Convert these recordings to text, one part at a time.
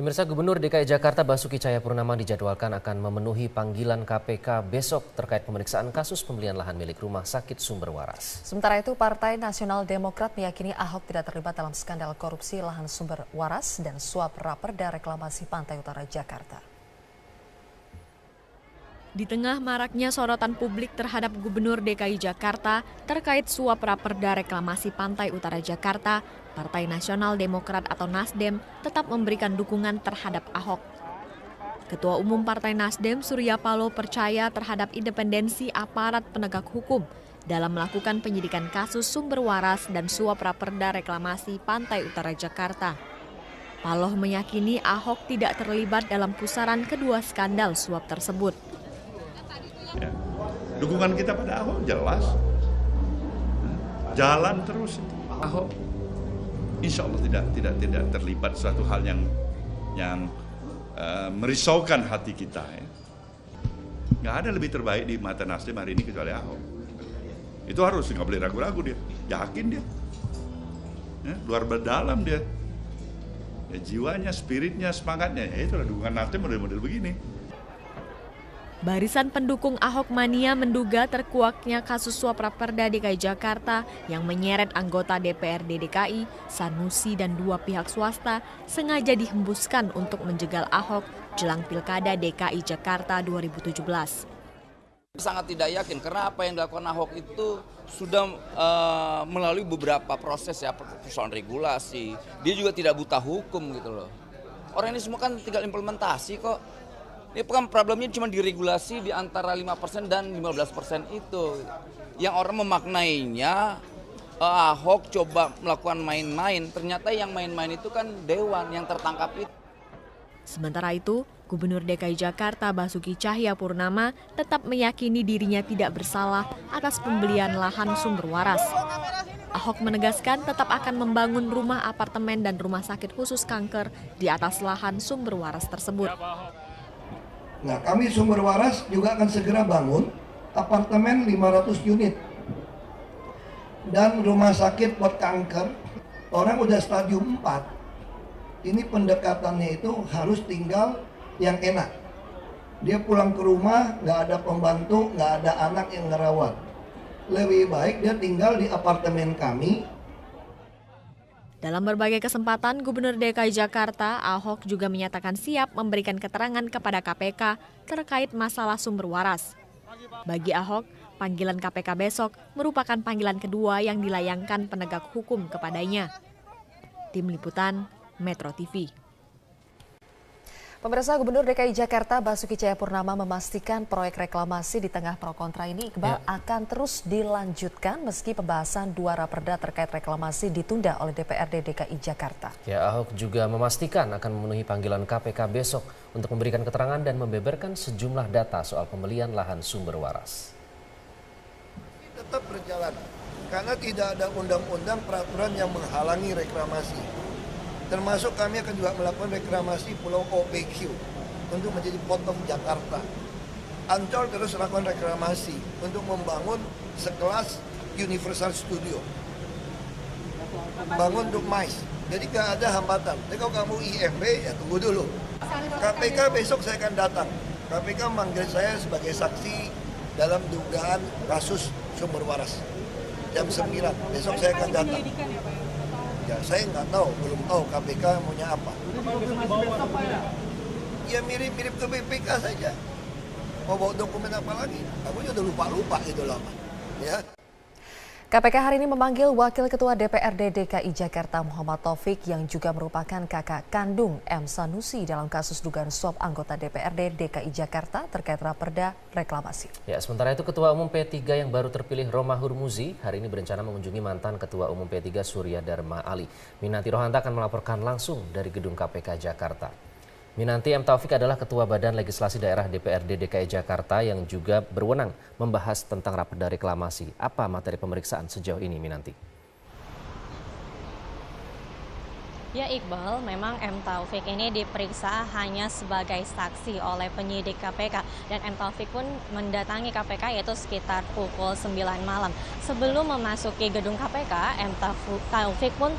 Pemirsa, Gubernur DKI Jakarta Basuki Cahayapurnama dijadwalkan akan memenuhi panggilan KPK besok terkait pemeriksaan kasus pembelian lahan milik Rumah Sakit Sumber Waras. Sementara itu, Partai Nasional Demokrat meyakini Ahok tidak terlibat dalam skandal korupsi lahan sumber waras dan suap raperda reklamasi Pantai Utara Jakarta. Di tengah maraknya sorotan publik terhadap Gubernur DKI Jakarta terkait suap raperda reklamasi Pantai Utara Jakarta, Partai Nasional Demokrat atau Nasdem tetap memberikan dukungan terhadap Ahok. Ketua Umum Partai Nasdem Surya Paloh percaya terhadap independensi aparat penegak hukum dalam melakukan penyidikan kasus sumber waras dan suap raperda reklamasi Pantai Utara Jakarta. Paloh meyakini Ahok tidak terlibat dalam pusaran kedua skandal suap tersebut. Ya. Dukungan kita pada Ahok jelas, jalan terus. Ahok insya Allah tidak terlibat suatu hal yang merisaukan hati kita. Ya. Nggak ada lebih terbaik di mata Nasdem hari ini kecuali Ahok. Itu harus, nggak boleh ragu-ragu dia, yakin dia, ya, luar berdalam dia, ya, jiwanya, spiritnya, semangatnya. Ya, itulah dukungan Nasdem model-model begini. Barisan pendukung Ahok Mania menduga terkuaknya kasus suap raperda DKI Jakarta yang menyeret anggota DPRD DKI, Sanusi dan dua pihak swasta sengaja dihembuskan untuk menjegal Ahok jelang Pilkada DKI Jakarta 2017. Sangat tidak yakin karena apa yang dilakukan Ahok itu sudah melalui beberapa proses ya, persoalan regulasi. Dia juga tidak buta hukum gitu loh. Orang ini semua kan tinggal implementasi kok. Ini kan problemnya cuma diregulasi di antara 5% dan 15% itu. Yang orang memaknainya Ahok coba melakukan main-main, ternyata yang main-main itu kan Dewan yang tertangkap itu. Sementara itu, Gubernur DKI Jakarta Basuki Cahayapurnama tetap meyakini dirinya tidak bersalah atas pembelian lahan sumber waras. Ahok menegaskan tetap akan membangun rumah apartemen dan rumah sakit khusus kanker di atas lahan sumber waras tersebut. Nah, kami Sumber Waras juga akan segera bangun apartemen 500 unit dan rumah sakit buat kanker. Orang udah stadium 4. Ini pendekatannya itu harus tinggal yang enak. Dia pulang ke rumah, nggak ada pembantu, nggak ada anak yang ngerawat. Lebih baik dia tinggal di apartemen kami. Dalam berbagai kesempatan, Gubernur DKI Jakarta, Ahok juga menyatakan siap memberikan keterangan kepada KPK terkait masalah sumber waras. Bagi Ahok, panggilan KPK besok merupakan panggilan kedua yang dilayangkan penegak hukum kepadanya. Tim Liputan, Metro TV. Pemirsa, Gubernur DKI Jakarta Basuki Cahayapurnama memastikan proyek reklamasi di tengah pro kontra ini akan terus dilanjutkan meski pembahasan dua raperda terkait reklamasi ditunda oleh DPRD DKI Jakarta. Ya, Ahok juga memastikan akan memenuhi panggilan KPK besok untuk memberikan keterangan dan membeberkan sejumlah data soal pembelian lahan sumber waras. Tetap berjalan karena tidak ada undang-undang peraturan yang menghalangi reklamasi. Termasuk kami akan juga melakukan reklamasi Pulau OPQ untuk menjadi Port of Jakarta. Ancol terus melakukan reklamasi untuk membangun sekelas Universal Studio. Bangun untuk MICE. Jadi gak ada hambatan. Jadi kalau kamu IMB ya tunggu dulu. KPK besok saya akan datang. KPK manggil saya sebagai saksi dalam dugaan kasus sumber waras. Jam 9 besok saya akan datang. Ya saya nggak tahu, belum tahu KPK maunya apa. Ya mirip-mirip ke BPK saja. Mau bawa dokumen apa lagi? Aku udah lupa-lupa itu lama. Ya. KPK hari ini memanggil Wakil Ketua DPRD DKI Jakarta Muhammad Taufik yang juga merupakan kakak kandung M. Sanusi dalam kasus dugaan suap anggota DPRD DKI Jakarta terkait raperda reklamasi. Ya, sementara itu Ketua Umum P3 yang baru terpilih Romahur Muzi hari ini berencana mengunjungi mantan Ketua Umum P3 Surya Dharma Ali. Minanti Rohanta akan melaporkan langsung dari gedung KPK Jakarta. Minanti M. Taufik adalah Ketua Badan Legislasi Daerah DPRD DKI Jakarta yang juga berwenang membahas tentang raperda reklamasi. Apa materi pemeriksaan sejauh ini, Minanti? Ya Iqbal, memang M. Taufik ini diperiksa hanya sebagai saksi oleh penyidik KPK. Dan M. Taufik pun mendatangi KPK yaitu sekitar pukul 9 malam. Sebelum memasuki gedung KPK, M. Taufik pun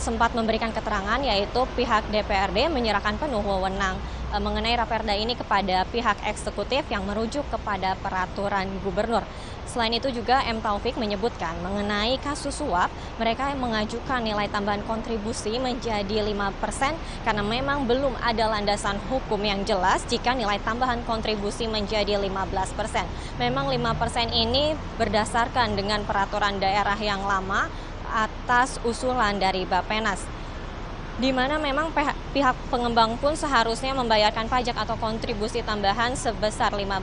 sempat memberikan keterangan, yaitu pihak DPRD menyerahkan penuh wewenang mengenai Raperda ini kepada pihak eksekutif yang merujuk kepada peraturan gubernur. Selain itu juga M. Taufik menyebutkan mengenai kasus suap, mereka mengajukan nilai tambahan kontribusi menjadi 5% karena memang belum ada landasan hukum yang jelas jika nilai tambahan kontribusi menjadi 15%. Memang 5% ini berdasarkan dengan peraturan daerah yang lama atas usulan dari Bappenas, di mana memang pihak pengembang pun seharusnya membayarkan pajak atau kontribusi tambahan sebesar 15%.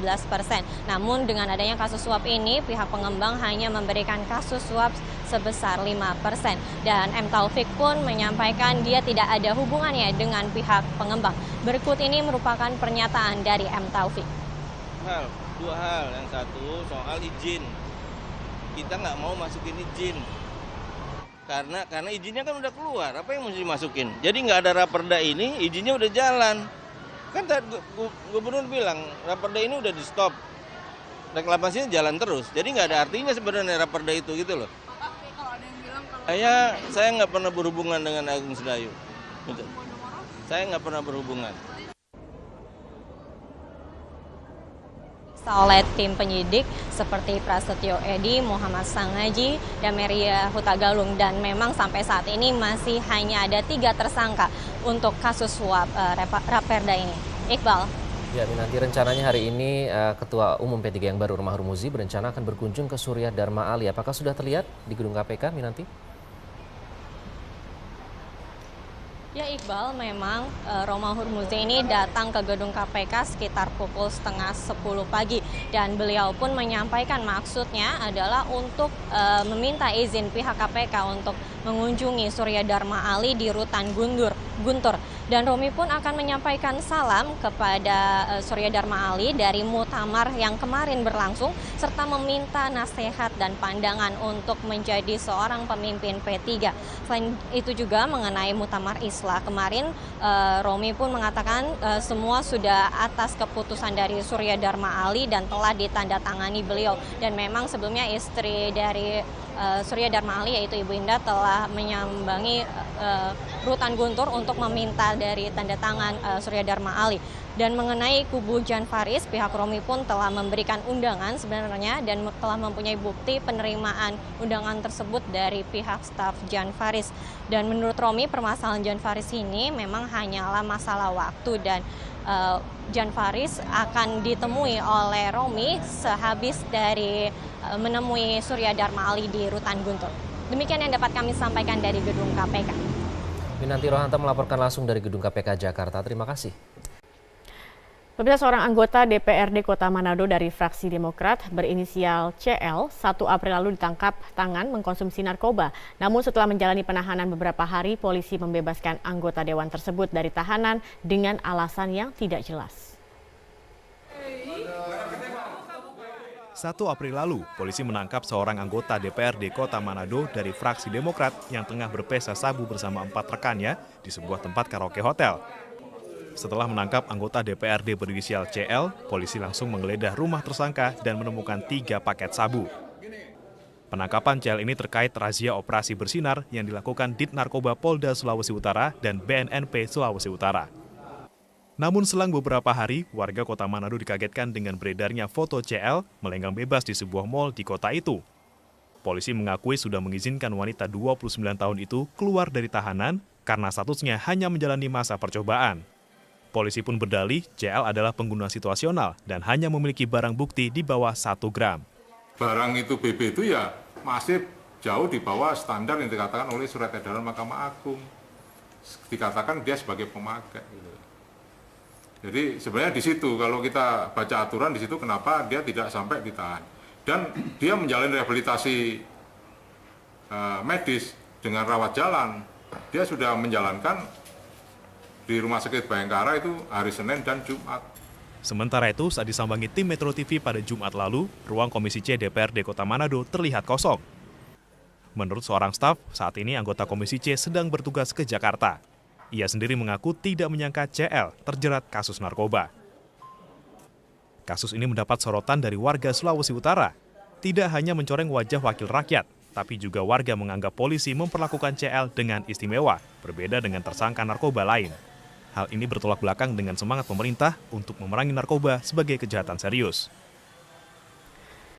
Namun dengan adanya kasus suap ini, pihak pengembang hanya memberikan kasus suap sebesar 5%. Dan M. Taufik pun menyampaikan dia tidak ada hubungannya dengan pihak pengembang. Berikut ini merupakan pernyataan dari M. Taufik. Dua hal. Yang satu soal izin. Kita nggak mau masukin izin. Karena izinnya kan udah keluar, apa yang mesti dimasukin? Jadi nggak ada Raperda ini, izinnya udah jalan. Kan gubernur bilang Raperda ini udah di stop, reklamasinya jalan terus. Jadi nggak ada artinya sebenarnya Raperda itu gitu loh. Kalau ada yang bilang Saya nggak pernah berhubungan dengan Agung Sedayu. Gitu. Saya nggak pernah berhubungan. Oleh tim penyidik seperti Prasetyo Edy, Muhammad Sangaji, dan Meria Hutagalung, dan memang sampai saat ini masih hanya ada 3 tersangka untuk kasus suap Raperda ini. Iqbal. Ya, nanti rencananya hari ini Ketua Umum P3 yang baru Romahur Muzi berencana akan berkunjung ke Surya Dharma Ali. Apakah sudah terlihat di gedung KPK, Minanti? Ya Iqbal, memang Romahur Muzi ini datang ke gedung KPK sekitar pukul 9:30 pagi dan beliau pun menyampaikan maksudnya adalah untuk meminta izin pihak KPK untuk mengunjungi Surya Dharma Ali di Rutan Guntur. Dan Romi pun akan menyampaikan salam kepada Surya Dharma Ali dari muktamar yang kemarin berlangsung serta meminta nasihat dan pandangan untuk menjadi seorang pemimpin P3. Selain itu juga mengenai muktamar Islah kemarin, Romi pun mengatakan semua sudah atas keputusan dari Surya Dharma Ali dan telah ditandatangani beliau. Dan memang sebelumnya istri dari Surya Dharma Ali yaitu Ibu Indah telah menyambangi Rutan Guntur untuk meminta dari tanda tangan Surya Dharma Ali. Dan mengenai kubu Jan Faris, pihak Romi pun telah memberikan undangan sebenarnya dan telah mempunyai bukti penerimaan undangan tersebut dari pihak staf Jan Faris. Dan menurut Romi, permasalahan Jan Faris ini memang hanyalah masalah waktu dan Jan Faris akan ditemui oleh Romi sehabis dari menemui Surya Dharma Ali di Rutan Guntur. Demikian yang dapat kami sampaikan dari gedung KPK. Minanti Rohanta melaporkan langsung dari gedung KPK Jakarta. Terima kasih. Pemirsa, seorang anggota DPRD Kota Manado dari fraksi Demokrat berinisial CL 1 April lalu ditangkap tangan mengkonsumsi narkoba. Namun setelah menjalani penahanan beberapa hari, polisi membebaskan anggota dewan tersebut dari tahanan dengan alasan yang tidak jelas. 1 April lalu, polisi menangkap seorang anggota DPRD Kota Manado dari fraksi Demokrat yang tengah berpesta sabu bersama 4 rekannya di sebuah tempat karaoke hotel. Setelah menangkap anggota DPRD berinisial CL, polisi langsung menggeledah rumah tersangka dan menemukan 3 paket sabu. Penangkapan CL ini terkait razia operasi bersinar yang dilakukan Dit Narkoba Polda Sulawesi Utara dan BNNP Sulawesi Utara. Namun selang beberapa hari, warga Kota Manado dikagetkan dengan beredarnya foto CL melenggang bebas di sebuah mal di kota itu. Polisi mengakui sudah mengizinkan wanita 29 tahun itu keluar dari tahanan karena statusnya hanya menjalani masa percobaan. Polisi pun berdalih CL adalah pengguna situasional dan hanya memiliki barang bukti di bawah 1 gram. Barang itu BB itu ya masih jauh di bawah standar yang dikatakan oleh Surat Edaran Mahkamah Agung. Dikatakan dia sebagai pemakai. Jadi sebenarnya di situ kalau kita baca aturan di situ kenapa dia tidak sampai ditahan. Dan dia menjalani rehabilitasi medis dengan rawat jalan. Dia sudah menjalankan di Rumah Sakit Bayangkara itu hari Senin dan Jumat. Sementara itu, saat disambangi tim Metro TV pada Jumat lalu, ruang Komisi C DPRD Kota Manado terlihat kosong. Menurut seorang staf, saat ini anggota Komisi C sedang bertugas ke Jakarta. Ia sendiri mengaku tidak menyangka CL terjerat kasus narkoba. Kasus ini mendapat sorotan dari warga Sulawesi Utara. Tidak hanya mencoreng wajah wakil rakyat, tapi juga warga menganggap polisi memperlakukan CL dengan istimewa, berbeda dengan tersangka narkoba lain. Hal ini bertolak belakang dengan semangat pemerintah untuk memerangi narkoba sebagai kejahatan serius.